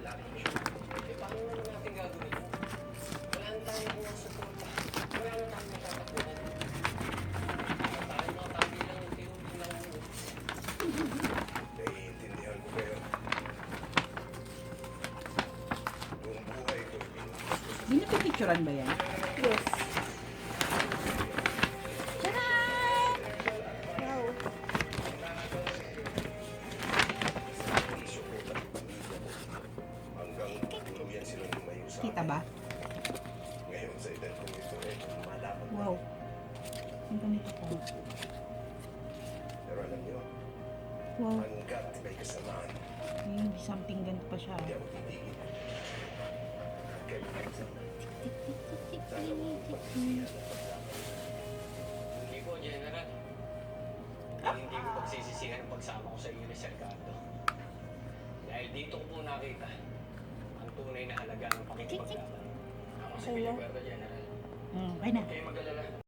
Eh, paano naman natin gagawin yun? Wala na tayong mga suporta. Wala na tayong matatapunan. Tayo mga tabi lang yung tinutulong lang mo. Naiintindihan ko kayo. Buong buhay ko, pinupusto sa Binapipicturan ba yan? Yes. Charan! Wow. isuporta ng pamilya ko. Hanggang tuluyan silang lumayo sa Kita akin. ba? Ngayon sa edad kong ito, malaman na. Wow. Ang ganito po. Pero alam niyo, Wow. hanggat may kasamaan, May something ganito pa siya. hindi ako titigil. Kayo lang sa sana mo pagsisihan at paglaban. Hindi po, General. Hindi ko pagsisisihan ang pagsama ko sa iyo ni Sir Cardo. Dahil dito ko po nakita ang tunay na halaga ng pakikipaglaban. Ako si Hello? Villaguerra, General. Okay na. Huwag kayong mag-alala.